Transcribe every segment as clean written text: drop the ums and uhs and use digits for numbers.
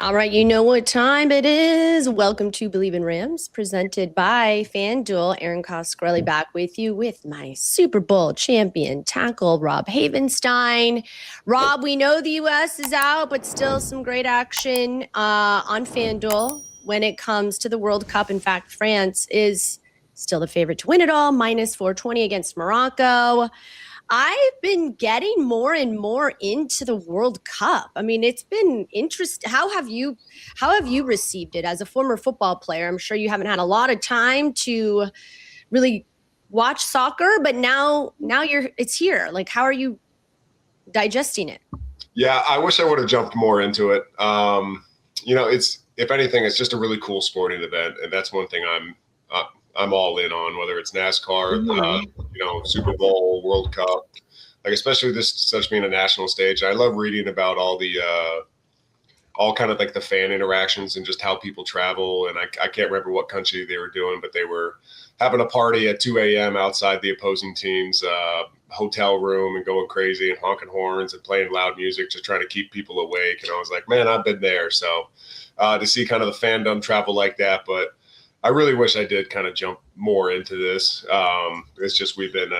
All right, you know what time it is. Welcome to Believe in Rams, presented by FanDuel. Erin Coscarelli back with you with my Super Bowl champion tackle, Rob Havenstein. Rob, we know the U.S. is out, but still some great action on FanDuel when it comes to the World Cup. In fact, France is still the favorite to win it all, minus 420 against Morocco. I've been getting more and more into the World Cup. I mean, it's been interesting. How have you received it as a former football player? I'm sure you haven't had a lot of time to really watch soccer, but now it's here. Like, how are you digesting it? Yeah, I wish I would have jumped more into it. If anything, it's just a really cool sporting event, and that's one thing I'm all in on, whether it's NASCAR, Super Bowl, World Cup, like especially this such being a national stage. I love reading about all kind of like the fan interactions and just how people travel. And I can't remember what country they were doing, but they were having a party at 2 a.m. outside the opposing team's hotel room and going crazy and honking horns and playing loud music, just trying to keep people awake. And I was like, man, I've been there. So to see kind of the fandom travel like that, but I really wish I did kind of jump more into this. It's just we've been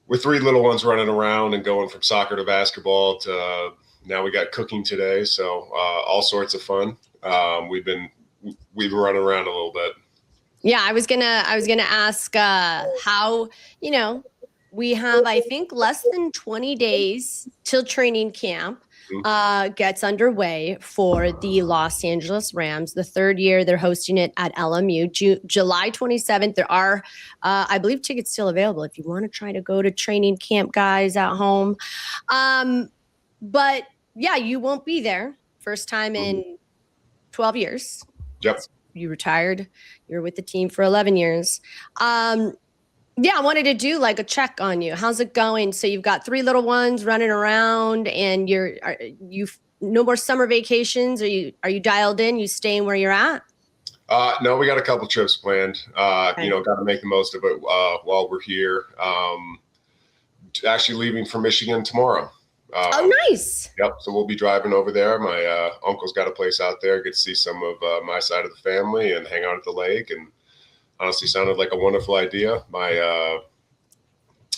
with three little ones running around and going from soccer to basketball to now we got cooking today. So all sorts of fun. We've been running around a little bit. Yeah, I was gonna ask how, we have, I think, less than 20 days till training camp gets underway for the Los Angeles Rams. The third year they're hosting it at LMU, July 27th. There are, I believe, tickets still available if you want to try to go to training camp, guys, at home. But yeah, you won't be there. First time in 12 years. Yep. You retired. You're with the team for 11 years. Yeah, I wanted to do like a check on you. How's it going? So you've got three little ones running around, and you've no more summer vacations. Are you dialed in? You staying where you're at? No, we got a couple trips planned. Okay. Got to make the most of it while we're here. Actually leaving for Michigan tomorrow. Oh, nice. Yep. So we'll be driving over there. My uncle's got a place out there. Get to see some of my side of the family and hang out at the lake. And honestly, sounded like a wonderful idea.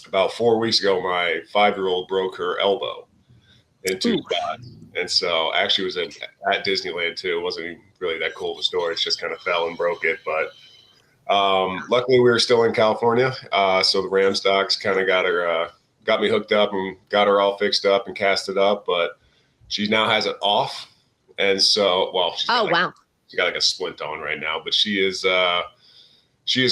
About 4 weeks ago, my 5-year-old broke her elbow in two spots. And so actually was at Disneyland too. It wasn't even really that cool of a story. It just kind of fell and broke it. But luckily we were still in California. So the Rams docs kind of got me hooked up and got her all fixed up and casted up. But she now has it off. And so, wow. She got like a splint on right now, but she is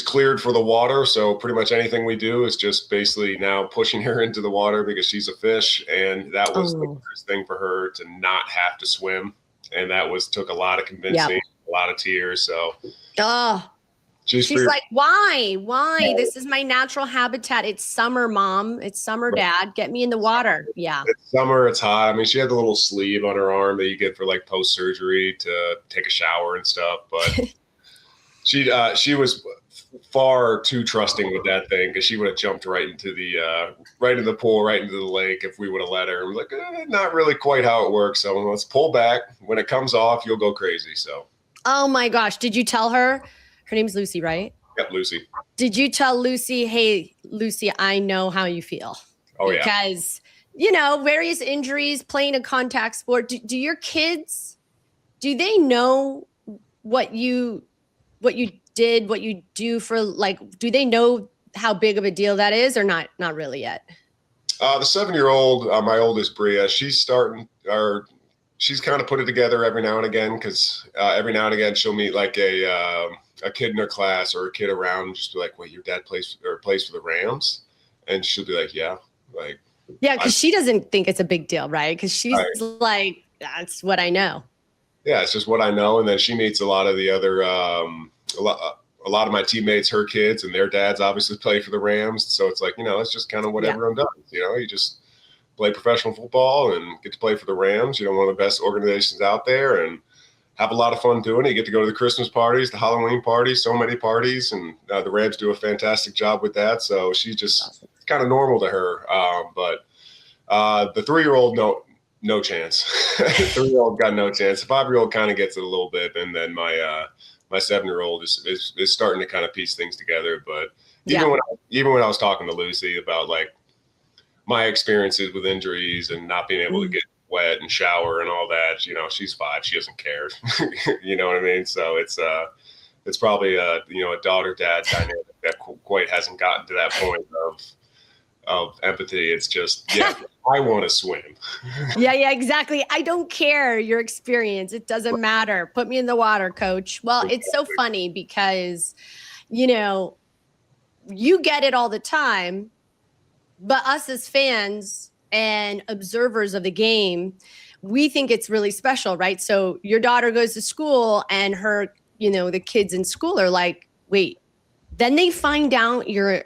cleared for the water, so pretty much anything we do is just basically now pushing her into the water because she's a fish, and that was the first thing for her to not have to swim, and that took a lot of convincing, a lot of tears. So, she's like, why? This is my natural habitat. It's summer, Mom. It's summer, Dad. Get me in the water. Yeah. It's summer. It's hot. I mean, she had the little sleeve on her arm that you get for like post surgery to take a shower and stuff, but she was far too trusting with that thing because she would have jumped right into the pool, right into the lake if we would have let her. I'm like, not really quite how it works. So let's pull back. When it comes off, you'll go crazy. So. Oh my gosh! Did you tell her? Her name's Lucy, right? Yep, Lucy. Did you tell Lucy, hey, Lucy, I know how you feel? Oh yeah. Because various injuries, playing a contact sport. Do your kids? Do they know what you did, what you do for, like, do they know how big of a deal that is, or not really yet? The 7-year-old, my oldest Bria, she's kind of put it together every now and again, because every now and again she'll meet like a kid in her class or a kid around, just be like, wait, your dad plays for the Rams? And she'll be like, yeah. Like, yeah, because she doesn't think it's a big deal, right? Because she's like, that's what I know. Yeah, it's just what I know. And then she meets a lot of the other a lot of my teammates, her kids and their dads obviously play for the Rams. So it's like, it's just kind of what everyone does. You just play professional football and get to play for the Rams, one of the best organizations out there, and have a lot of fun doing it. You get to go to the Christmas parties, the Halloween parties, so many parties. And the Rams do a fantastic job with that. So she's just it's kind of normal to her. But the 3-year-old, No chance. 3-year-old got no chance. The 5-year-old kind of gets it a little bit, and then my 7-year-old is starting to kind of piece things together. But even when I was talking to Lucy about like my experiences with injuries and not being able to get wet and shower and all that, you know, she's 5, she doesn't care. You know what I mean? So it's probably a daughter-dad dynamic that quite hasn't gotten to that point of empathy. It's just, I want to swim. Yeah, exactly. I don't care your experience. It doesn't matter. Put me in the water, coach. Well, it's so funny because, you know, you get it all the time, but us as fans and observers of the game, we think it's really special, right? So your daughter goes to school and her, you know, the kids in school are like, wait, then they find out you're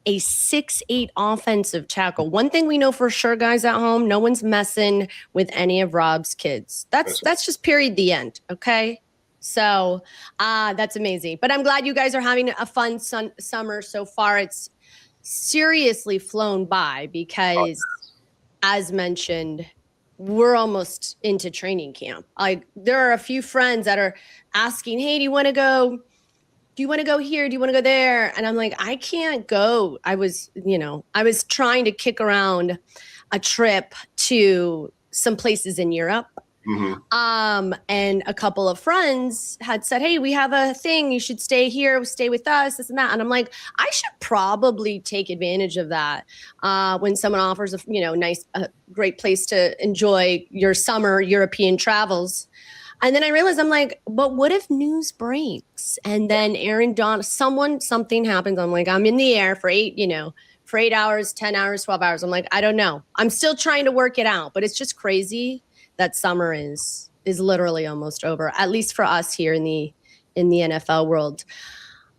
a 6'8" offensive tackle. One thing we know for sure, guys at home, no one's messing with any of Rob's kids. That's just period, the end. Okay. So that's amazing. But I'm glad you guys are having a fun summer so far. It's seriously flown by because, as mentioned, we're almost into training camp. Like there are a few friends that are asking, hey, do you want to go here? Do you want to go there? And I'm like, I can't go. I was trying to kick around a trip to some places in Europe. And a couple of friends had said, hey, we have a thing. You should stay here, stay with us, this and that. And I'm like, I should probably take advantage of that when someone offers a great place to enjoy your summer European travels. And then I realized, I'm like, but what if news breaks? And then Erin, something happens. I'm like, I'm in the air for 8 hours, 10 hours, 12 hours. I'm like, I don't know. I'm still trying to work it out, but it's just crazy that summer is literally almost over, at least for us here in the NFL world.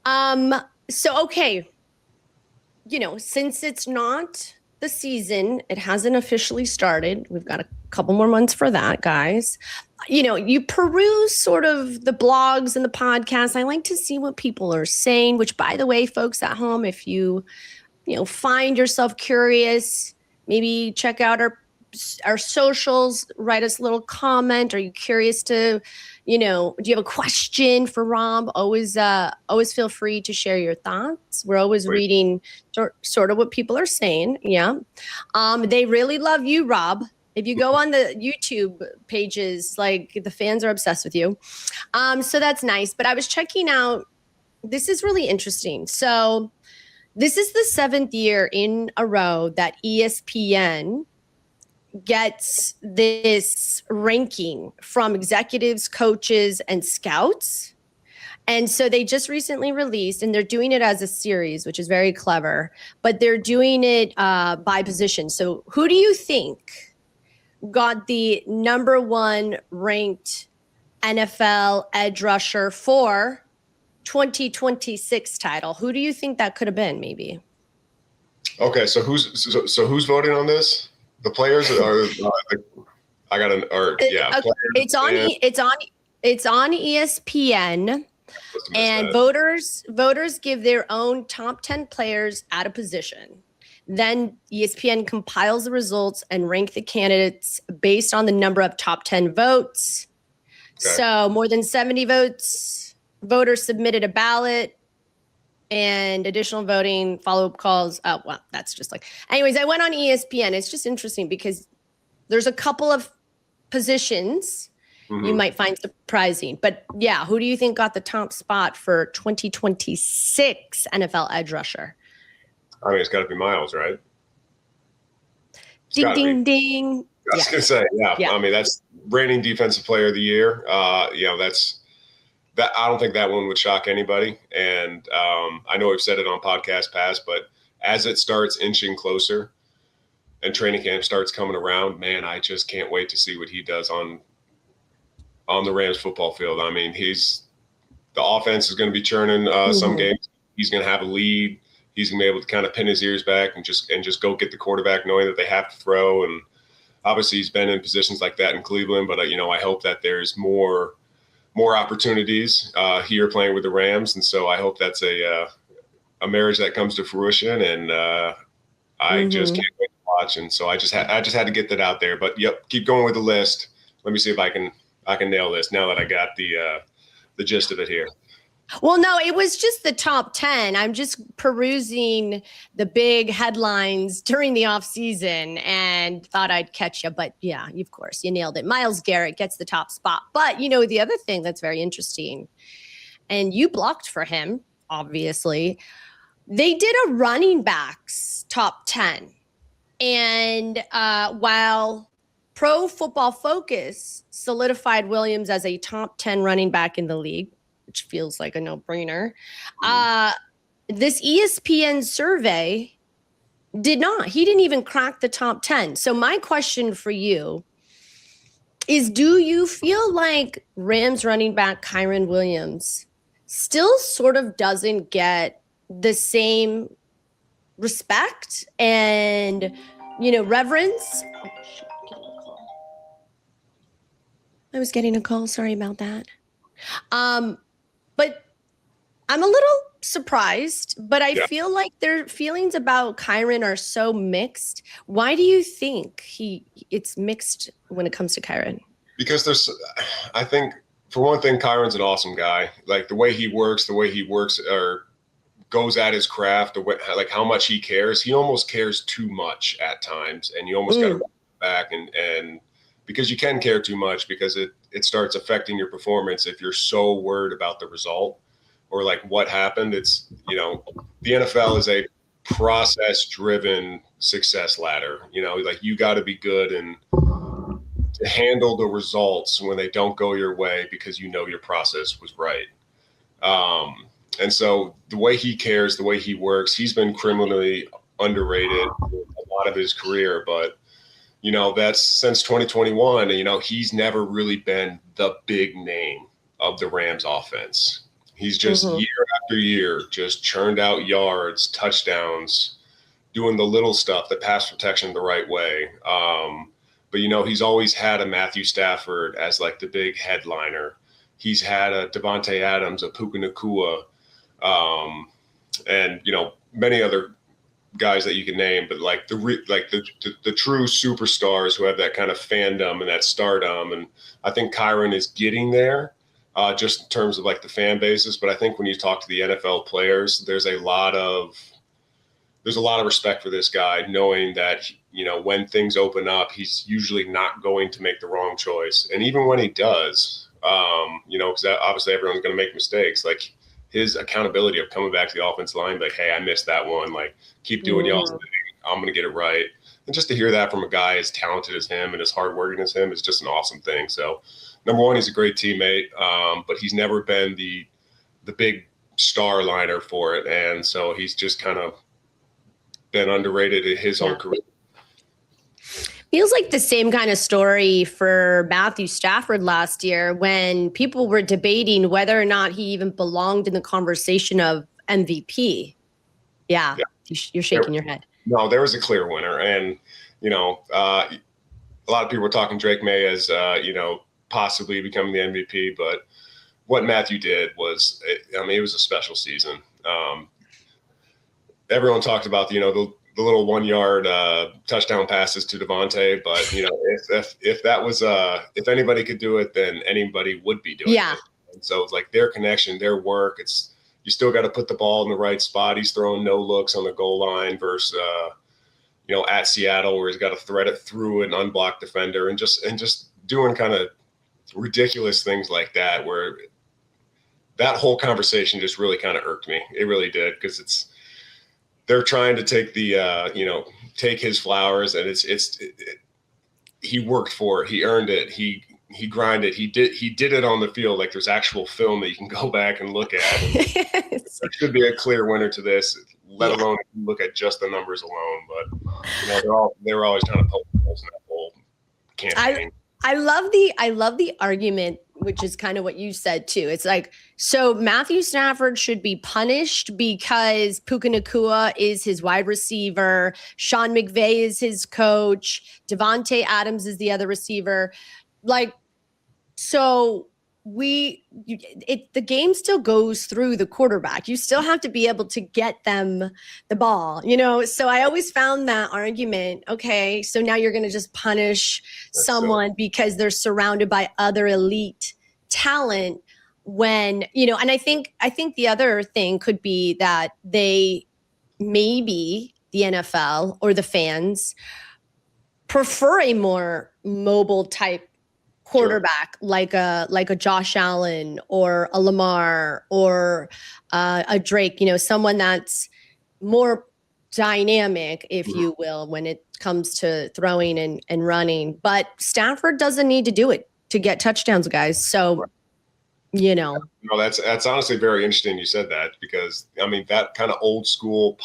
So, okay. You know, since it's not the season, it hasn't officially started. We've got a couple more months for that, guys. You know, you peruse sort of the blogs and the podcasts. I like to see what people are saying, which, by the way, folks at home, if you find yourself curious, maybe check out our socials, write us a little comment. Are you curious to, do you have a question for Rob? Always feel free to share your thoughts. We're always reading sort of what people are saying. Yeah. They really love you, Rob. If you go on the YouTube pages, like the fans are obsessed with you. So that's nice. But I was checking out, this is really interesting. So this is the 7th year in a row that ESPN gets this ranking from executives, coaches, and scouts. And so they just recently released, and they're doing it as a series, which is very clever, but they're doing it by position. So who do you think got the number 1 ranked NFL edge rusher for 2026 title? Who do you think that could have been, maybe? Okay, so who's voting on this? The players are It's on ESPN, and voters give their own top 10 players at a position. Then ESPN compiles the results and rank the candidates based on the number of top 10 votes. Okay. So more than 70 voters submitted a ballot. And additional voting, follow-up calls. Oh, well, that's just like... Anyways, I went on ESPN. It's just interesting because there's a couple of positions you might find surprising. But yeah, who do you think got the top spot for 2026 NFL edge rusher? I mean, it's got to be Myles, right? Ding, ding, ding. I was going to say, yeah. I mean, that's reigning defensive player of the year. That's... That I don't think that one would shock anybody. And I know we've said it on podcast past, but as it starts inching closer and training camp starts coming around, man, I just can't wait to see what he does on the Rams football field. I mean, the offense is going to be churning some games. He's going to have a lead. He's going to be able to kind of pin his ears back and just go get the quarterback, knowing that they have to throw. And obviously he's been in positions like that in Cleveland, but I hope that there's more opportunities here playing with the Rams. And so I hope that's a marriage that comes to fruition. And I just can't wait to watch, and so I just had to get that out there. But yep, keep going with the list. Let me see if I can nail this now that I got the gist of it here. Well, no, it was just the top 10. I'm just perusing the big headlines during the offseason and thought I'd catch you. But yeah, of course, you nailed it. Myles Garrett gets the top spot. But, the other thing that's very interesting, and you blocked for him, obviously, they did a running backs top 10. And while Pro Football Focus solidified Williams as a top 10 running back in the league, which feels like a no-brainer. This ESPN survey did not. He didn't even crack the top 10. So my question for you is, do you feel like Rams running back Kyren Williams still sort of doesn't get the same respect and, reverence? I was getting a call. Sorry about that. But I'm a little surprised, but I feel like their feelings about Kyren are so mixed. Why do you think it's mixed when it comes to Kyren? Because I think, for one thing, Kyren's an awesome guy. Like the way he works or goes at his craft, like how much he cares. He almost cares too much at times, and you almost got to run back and because you can care too much, because it starts affecting your performance if you're so worried about the result or like what happened. It's, the NFL is a process-driven success ladder. Like you got to be good and to handle the results when they don't go your way because your process was right. And so the way he cares, the way he works, he's been criminally underrated a lot of his career, but that's since 2021. He's never really been the big name of the Rams offense. He's just year after year, just churned out yards, touchdowns, doing the little stuff, the pass protection the right way. But he's always had a Matthew Stafford as like the big headliner. He's had a Devontae Adams, a Puka Nacua, and many other guys that you can name, but like the true superstars who have that kind of fandom and that stardom. And I think Kyren is getting there, just in terms of like the fan bases. But I think when you talk to the NFL players, there's a lot of respect for this guy, knowing that, when things open up, he's usually not going to make the wrong choice. And even when he does, because obviously everyone's going to make mistakes, like his accountability of coming back to the offensive line, like, hey, I missed that one. Like, keep doing y'all's thing. I'm going to get it right. And just to hear that from a guy as talented as him and as hardworking as him is just an awesome thing. So, number one, he's a great teammate, but he's never been the big star liner for it. And so he's just kind of been underrated in his own career. Feels like the same kind of story for Matthew Stafford last year when people were debating whether or not he even belonged in the conversation of MVP. Yeah. You're shaking your head. No, there was a clear winner. And, a lot of people were talking Drake May as, possibly becoming the MVP. But what Matthew did was, it was a special season. Everyone talked about, the little 1 yard touchdown passes to Devontae, but if that was if anybody could do it, then anybody would be doing it. And so it's like their connection, their work. It's you still got to put the ball in the right spot. He's throwing no looks on the goal line versus at Seattle where he's got to thread it through an unblocked defender and just doing kind of ridiculous things like that. Where that whole conversation just really kind of irked me. It really did, because they're trying to take take his flowers, and he worked for it. He earned it. He grinded. He did it on the field. Like there's actual film that you can go back and look at. And there should be a clear winner to this, let alone if you look at just the numbers alone. But they were always trying to poke holes in that whole campaign. I love the argument, which is kind of what you said too. It's like, so Matthew Stafford should be punished because Puka Nacua is his wide receiver, Sean McVay is his coach, Devontae Adams is the other receiver. Like, so the game still goes through the quarterback. You still have to be able to get them the ball, So I always found that argument. Okay, so now you're going to just punish someone because they're surrounded by other elite talent when, and I think the other thing could be that maybe the NFL or the fans prefer a more mobile type quarterback, like a Josh Allen or a Lamar or a Drake, someone that's more dynamic, if you will, when it comes to throwing and running. But Stafford doesn't need to do it to get touchdowns, guys. So, No, that's honestly very interesting you said that, because I mean, that kind of old school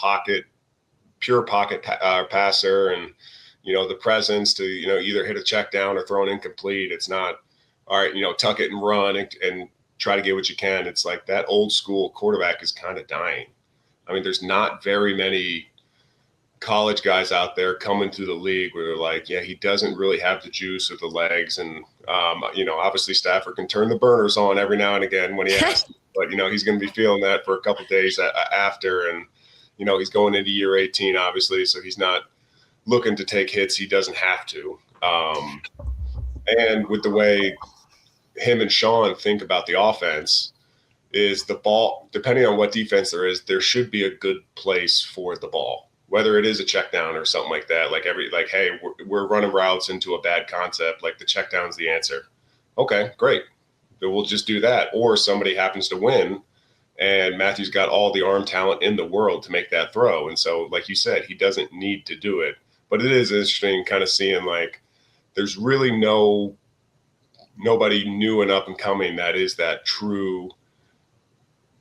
pure pocket passer, and the presence to either hit a check down or throw an incomplete. It's not all right, tuck it and run and try to get what you can. It's like that old school quarterback is kind of dying. I mean, there's not very many college guys out there coming through the league where they're like, yeah, he doesn't really have the juice or the legs. And, obviously Stafford can turn the burners on every now and again when he has to, but, he's going to be feeling that for a couple of days after. And, he's going into year 18, obviously, so he's not looking to take hits. He doesn't have to. And with the way him and Sean think about the offense is the ball, depending on what defense there should be a good place for the ball. Whether it is a check down or something like that, hey, we're running routes into a bad concept, like the check down's the answer. Okay, great. Then we'll just do that. Or somebody happens to win and Matthew's got all the arm talent in the world to make that throw. And so, like you said, he doesn't need to do it. But it is interesting kind of seeing there's really nobody new and up and coming that is that true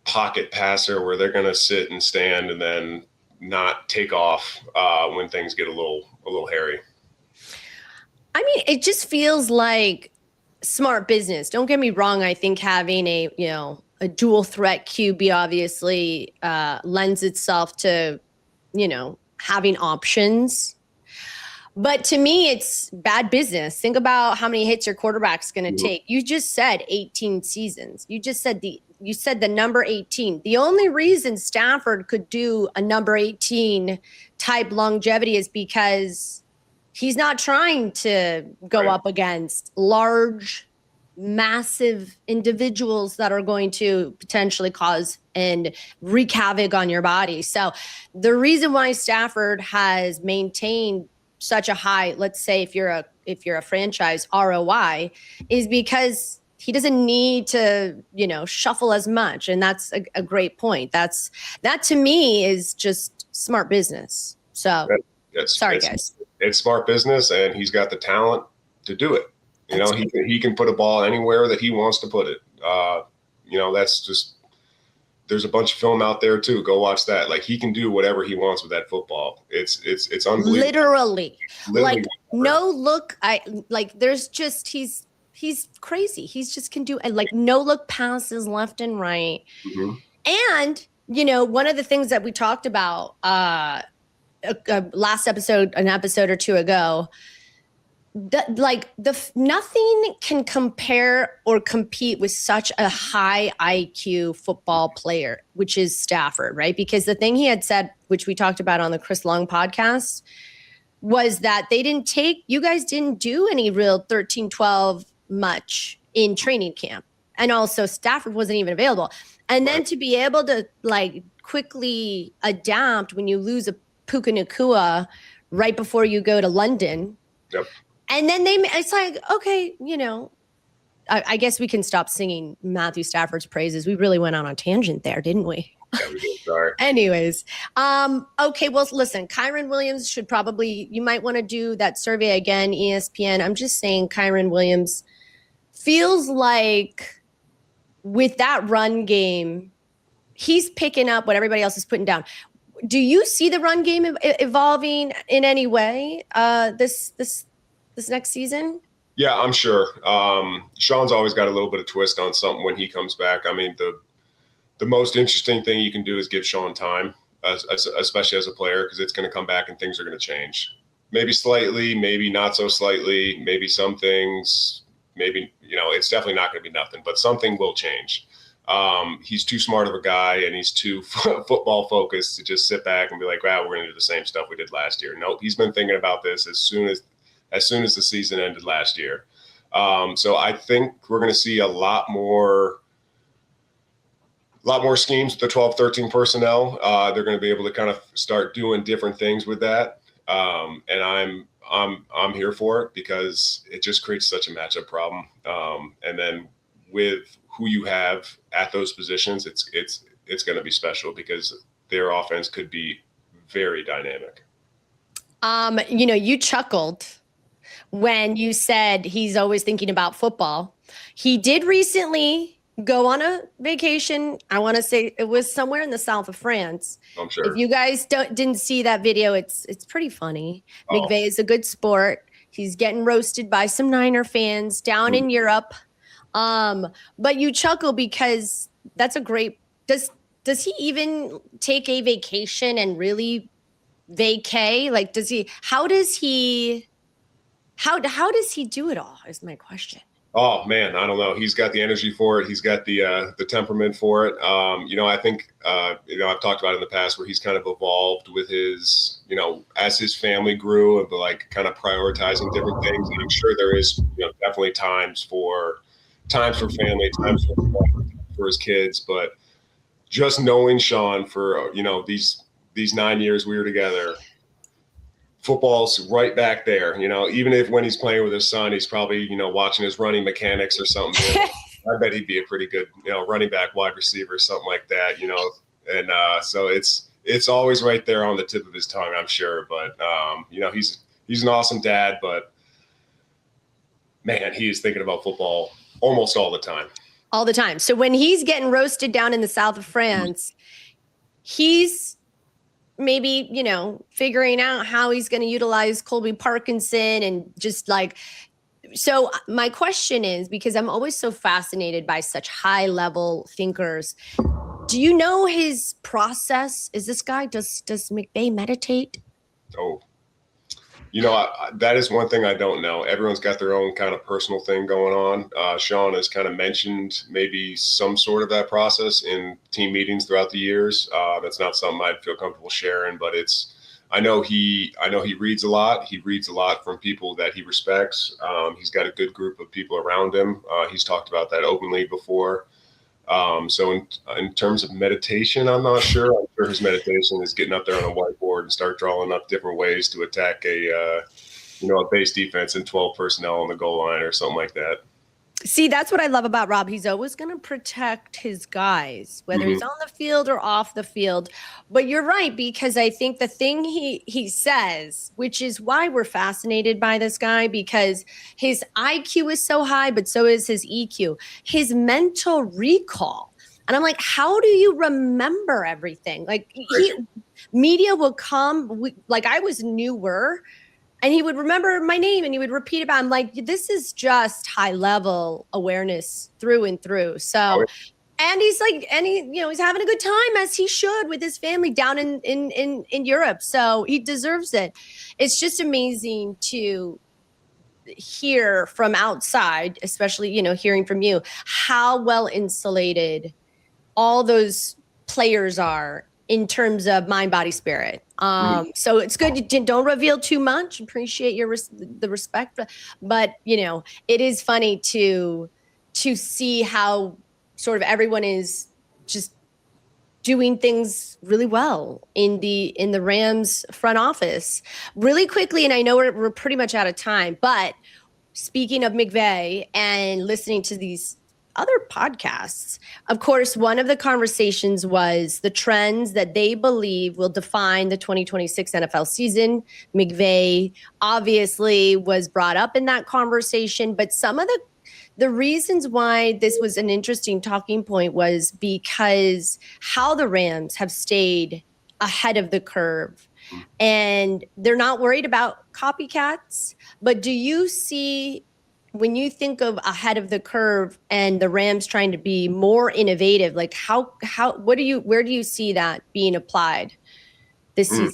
pocket passer where they're going to sit and stand and then not take off when things get a little hairy. I mean, it just feels like smart business. Don't get me wrong. I think having a dual threat QB obviously lends itself to, having options. But to me, it's bad business. Think about how many hits your quarterback's going to take. You just said 18 seasons. You said the number 18. The only reason Stafford could do a number 18 type longevity is because he's not trying to go up against large, massive individuals that are going to potentially cause and wreak havoc on your body. So the reason why Stafford has maintained such a high, let's say if you're a franchise ROI, is because he doesn't need to, shuffle as much. And that's a great point. That to me is just smart business. So sorry, guys. It's smart business, and he's got the talent to do it. He can put a ball anywhere that he wants to put it. That's just, there's a bunch of film out there too. Go watch that. He can do whatever he wants with that football. It's unbelievable. Literally no look. There's just, he's crazy. He's just can do no look passes left and right. Mm-hmm. And, one of the things that we talked about last episode, an episode or two ago, nothing can compare or compete with such a high IQ football player, which is Stafford, right? Because the thing he had said, which we talked about on the Chris Long podcast, was that you guys didn't do any real 13-12 much in training camp. And also Stafford wasn't even available. And then to be able to quickly adapt when you lose a Puka Nacua right before you go to London. Yep. And then it's like, okay, I guess we can stop singing Matthew Stafford's praises. We really went on a tangent there, didn't we? Yeah, we did. Sorry. Anyways, okay, well, listen, Kyren Williams you might want to do that survey again, ESPN. I'm just saying Kyren Williams feels like with that run game, he's picking up what everybody else is putting down. Do you see the run game evolving in any way this next season? Yeah, I'm sure. Sean's always got a little bit of twist on something when he comes back. I mean, the most interesting thing you can do is give Sean time, especially as a player, because it's going to come back and things are going to change. Maybe slightly, maybe not so slightly, maybe some things maybe, it's definitely not going to be nothing, but something will change. He's too smart of a guy, and he's too football focused to just sit back and be like, wow, we're going to do the same stuff we did last year. Nope. He's been thinking about this as soon as the season ended last year. So I think we're going to see a lot more schemes with the 12, 13 personnel. They're going to be able to kind of start doing different things with that. And I'm here for it because it just creates such a matchup problem. And then with who you have at those positions, it's going to be special because their offense could be very dynamic. You chuckled when you said he's always thinking about football. He did recently go on a vacation. I want to say it was somewhere in the south of France. I'm sure. If you guys didn't see that video, it's pretty funny. McVay is a good sport. He's getting roasted by some Niner fans down in Europe. But you chuckle because that's a great. Does he even take a vacation and really vacay? Like, does he? How does he do it all? Is my question. Oh man, I don't know. He's got the energy for it. He's got the temperament for it. I think I've talked about it in the past where he's kind of evolved with his, as his family grew and like kind of prioritizing different things. And I'm sure there is definitely times for family, times for his kids. But just knowing Sean for these 9 years we were together. Football's right back there, even if when he's playing with his son, he's probably, watching his running mechanics or something. I bet he'd be a pretty good, running back, wide receiver, something like that, and so it's always right there on the tip of his tongue, I'm sure. But, he's an awesome dad, but man, he is thinking about football almost all the time. All the time. So when he's getting roasted down in the south of France, he's maybe, figuring out how he's going to utilize Colby Parkinson and just like, so my question is, because I'm always so fascinated by such high level thinkers, do you know his process? Is this guy, does McVay meditate? Oh, that is one thing I don't know. Everyone's got their own kind of personal thing going on. Sean has kind of mentioned maybe some sort of that process in team meetings throughout the years. That's not something I'd feel comfortable sharing, but I know he reads a lot. He reads a lot from people that he respects. He's got a good group of people around him. He's talked about that openly before. So in terms of meditation, I'm not sure. I'm sure his meditation is getting up there on a whiteboard and start drawing up different ways to attack a base defense and 12 personnel on the goal line or something like that. See, that's what I love about Rob. He's always going to protect his guys, whether he's on the field or off the field. But you're right, because I think the thing he says, which is why we're fascinated by this guy, because his IQ is so high, but so is his EQ, his mental recall. And I'm like, how do you remember everything? Like media will come, like I was newer, and he would remember my name and he would repeat about it. I'm like, this is just high level awareness through and through. So, and he's like, he's having a good time, as he should, with his family down in Europe. So he deserves it. It's just amazing to hear from outside, especially, hearing from you, how well insulated all those players are in terms of mind, body, spirit. So it's good. Don't reveal too much. Appreciate the respect, but it is funny to see how sort of everyone is just doing things really well in the Rams front office. Really quickly, and I know we're pretty much out of time, but speaking of McVay and listening to these other podcasts, of course, one of the conversations was the trends that they believe will define the 2026 NFL season. McVay obviously was brought up in that conversation, but some of the reasons why this was an interesting talking point was because how the Rams have stayed ahead of the curve, and they're not worried about copycats. But do you see, when you think of ahead of the curve and the Rams trying to be more innovative, like where do you see that being applied this season?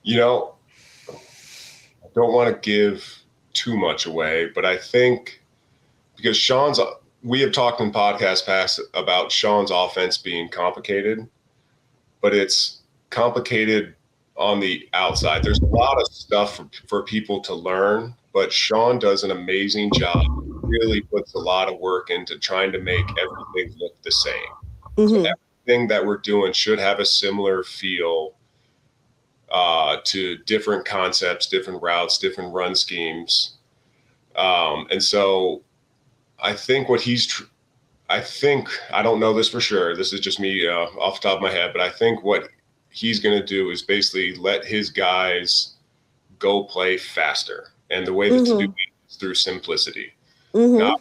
I don't want to give too much away. But I think because we have talked in podcasts past about Sean's offense being complicated, but it's complicated on the outside. There's a lot of stuff for people to learn, but Sean does an amazing job. He really puts a lot of work into trying to make everything look the same. So everything that we're doing should have a similar feel to different concepts, different routes, different run schemes. And so I think I don't know this for sure. This is just me off the top of my head, but I think what he's going to do is basically let his guys go play faster. And the way to do it is through simplicity. Now,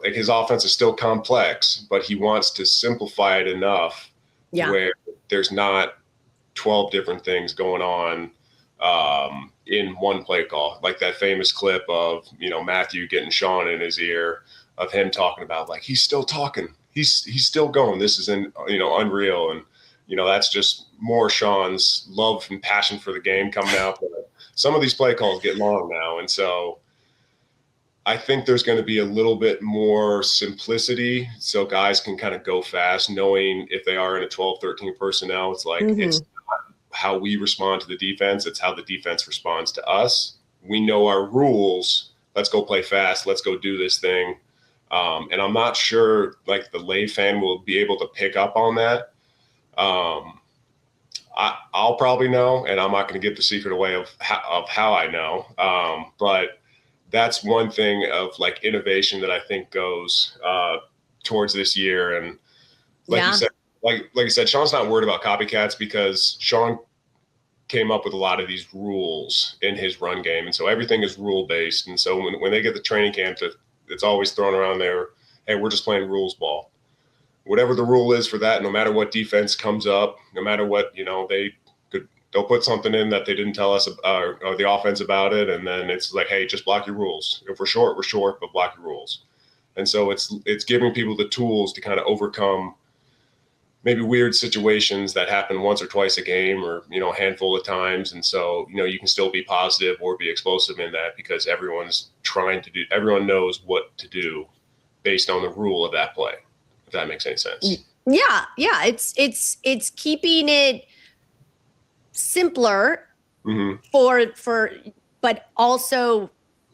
his offense is still complex, but he wants to simplify it enough where there's not 12 different things going on in one play call. Like that famous clip of, Matthew getting Sean in his ear of him talking about, like, he's still talking. He's still going. This is unreal. And, that's just more Sean's love and passion for the game coming out. But some of these play calls get long now. And so I think there's going to be a little bit more simplicity so guys can kind of go fast, knowing if they are in a 12, 13 personnel, it's like it's not how we respond to the defense. It's how the defense responds to us. We know our rules. Let's go play fast. Let's go do this thing. And I'm not sure like the lay fan will be able to pick up on that. I'll probably know, and I'm not going to give the secret away of how I know. But that's one thing of like innovation that I think goes towards this year. And you said, like I said, Sean's not worried about copycats because Sean came up with a lot of these rules in his run game. And so everything is rule based. And so when they get the training camp, it's always thrown around there. Hey, we're just playing rules ball. Whatever the rule is for that, no matter what defense comes up, no matter what, they'll put something in that they didn't tell us or the offense about it. And then it's like, hey, just block your rules. If we're short, but block your rules. And so it's giving people the tools to kind of overcome maybe weird situations that happen once or twice a game or, a handful of times. And so, you can still be positive or be explosive in that because everyone knows what to do based on the rule of that play, if that makes any sense. Yeah. It's keeping it simpler but also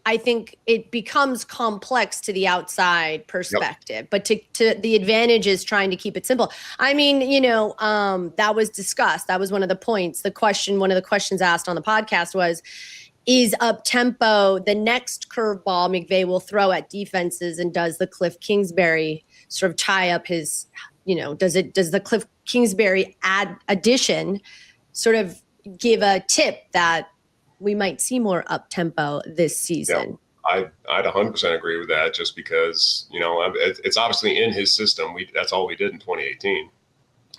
I think it becomes complex to the outside perspective, but to the advantage is trying to keep it simple. I mean, that was discussed. That was one of the points. One of the questions asked on the podcast was, is up tempo the next curveball McVay will throw at defenses, and does the Kliff Kingsbury sort of tie up his, does the Kliff Kingsbury addition sort of give a tip that we might see more up tempo this season? Yeah, I'd 100% agree with that, just because, it's obviously in his system. That's all we did in 2018.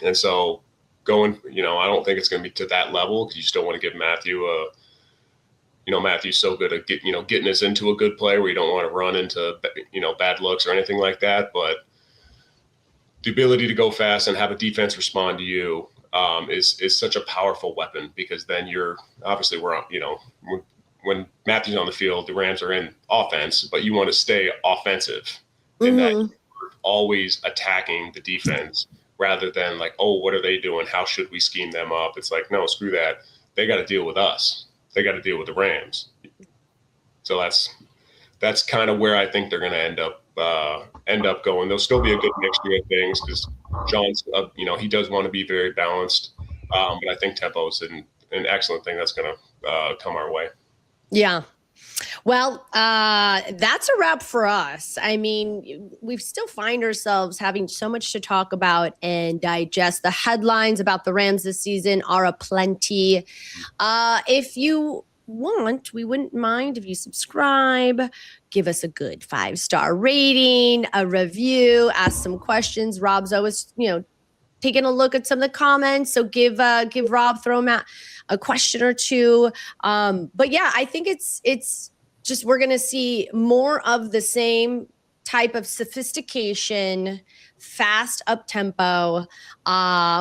And so going, I don't think it's going to be to that level because you still want to give Matthew Matthew's so good at getting us into a good play where you don't want to run into, bad looks or anything like that. But the ability to go fast and have a defense respond to you is such a powerful weapon, because then when Matthew's on the field, the Rams are in offense, but you want to stay offensive in that you're always attacking the defense rather than like, oh, what are they doing? How should we scheme them up? It's like, no, screw that. They got to deal with us. They got to deal with the Rams. So that's kind of where I think they're going to end up going. There'll still be a good mixture of things because John's, he does want to be very balanced. But I think tempo is an excellent thing that's going to come our way. Yeah. Well, that's a wrap for us. I mean, we still find ourselves having so much to talk about and digest. The headlines about the Rams this season are aplenty. If you want, we wouldn't mind if you subscribe, give us a good 5-star rating, a review, ask some questions. Rob's always, taking a look at some of the comments. So give Rob, throw him out a question or two. But yeah, I think it's just, we're going to see more of the same type of sophistication, fast up tempo,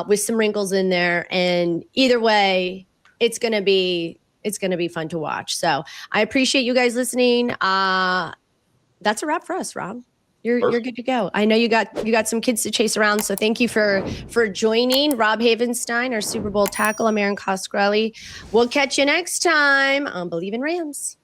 with some wrinkles in there. And either way, it's going to be It's going to be fun to watch. So I appreciate you guys listening. That's a wrap for us, Rob. You're good to go. I know you got some kids to chase around, so thank you for joining. Rob Havenstein, our Super Bowl tackle. I'm Erin Coscarelli. We'll catch you next time on Believe in Rams.